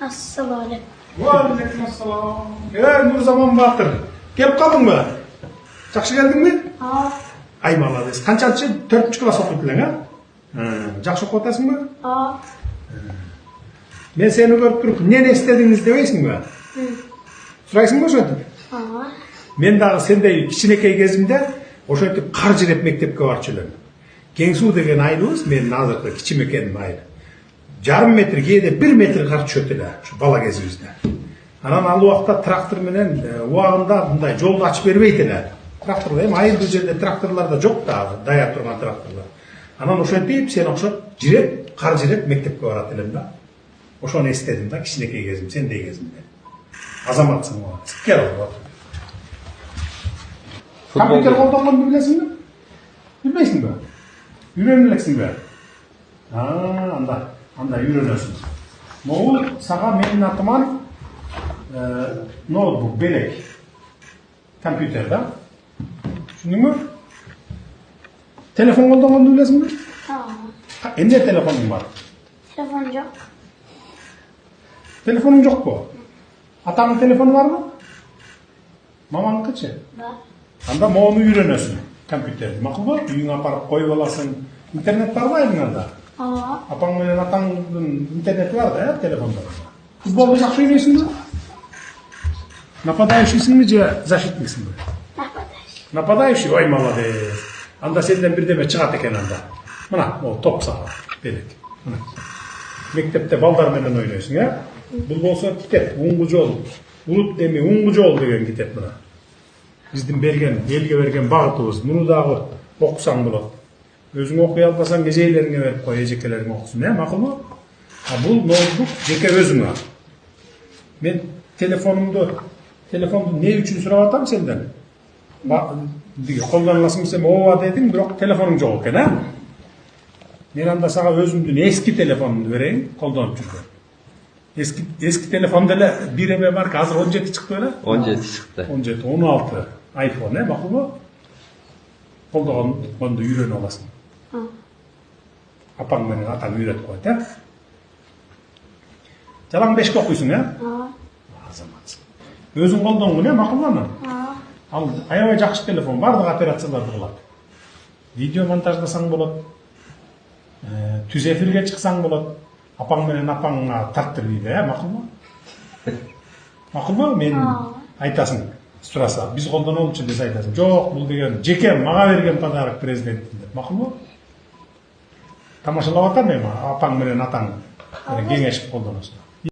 Assalamualaikum. Waalaikumsalam. Nurзаман Батыр. Келіп қалдың ба? Жақсы келдің бе? Ай, молодец. Қаншаншы? 4-ші класс оқитын, жақсы оқып отырсың ба? Мен сені көріп тұрып, нені істедіңіз демейсің ба? Сұрайсың ба сөйтіп? Мен дағы сендей кішінекей кезімде ошентип қар жинап мектепке барып жүрем. Кеңсу деген айылыбыз, менің азыркы кичимекенім айыл. Жарым метр, кейде 1 метр қар түсөт эле, ушу бала кезибизде. Анан ал убакта трактор менен убагында мындай жолду ачып бербейт эле. Трактор эми айылдуу жерде тракторлор да жок да, даяр турган тракторлор. Анан ошентип сен окшоп жиреп, кар жиреп мектепке барат элем да. Ошону эстедим да кичинекей кезим, сендей кезимде. Азаматсың го. Кел го. Компьютер колдонгонду билесиңби? Билбейсиңби? Үйрөнө элексиңби? Анда үйрөнөсүң. Могул сага менин атыман ноутбук белек. Компьютер да. Түшүндүңбү? Телефон колдонгонду билесиңби? Эмне телефонуң бар? Telefon yok. Telefonun жокпу? Атаңдын телефону барбы? Маманыкычы? Бар. Анда моуну үйрөнөсүң, компьютерди. Макулбу? Үйүңө апарып коюп аласың. Интернет барбы айылыңарда? Апаң менен атаңдын интернети бар да, телефонда. Футболду жакшы ойнойсуңбу? Нападающийсиңби же защитниксиңби? Нападающий. Нападающий? Ой, молодец. Анда сенден бирдеме чыгат экен анда. Мына, могу топ сага, белек. Мына. Мектепте балдар менен ойнойсуң, Бул болсо китеп, уңгу жол. Улут эми уңгу жол деген китеп мына. Биздин берген, элге берген багытыбыз. Муну дагы окусаң болот. Өзүң окуй албасаң эжейлериңе берип кой, эжекелериң окусун, макулбу? Бул ноутбук жеке өзүңө. Мен телефонду не үчүн сурап атам сенден? Колдоно аласың десем, ооба дедиң, бирок телефонуң жок экен, Мен анда сага өзүмдүн эски телефонумду берейин, колдонуп жүргөн. Эски телефонда эле бир эме бар, азыр 17 чыкты беле? 17 чыкты. 17, 16 iPhone, макулбу? Колдонгонду үйрөнүп аласың. Апаң менен атаң үйрөтүп койт, Жалаң 5-ке окуйсуң, Азаматсың. Өзүң колдонгун, макулбу? Ал аябай жакшы телефон, бардык операцияларды кылат. Видео монтаждасаң болот, түз эфирге чыксаң болот. Апаң менен апаңа тартыр дейби, макулбу? Макулбу? Мен айтасың, сураса, биз колдонолучу десе айтасың. Жок, бул деген жеке мага берген подарок президенттин деп, макулбу? Тамашалап атам эми, апаң менен атаң кеңешип колдоносуң.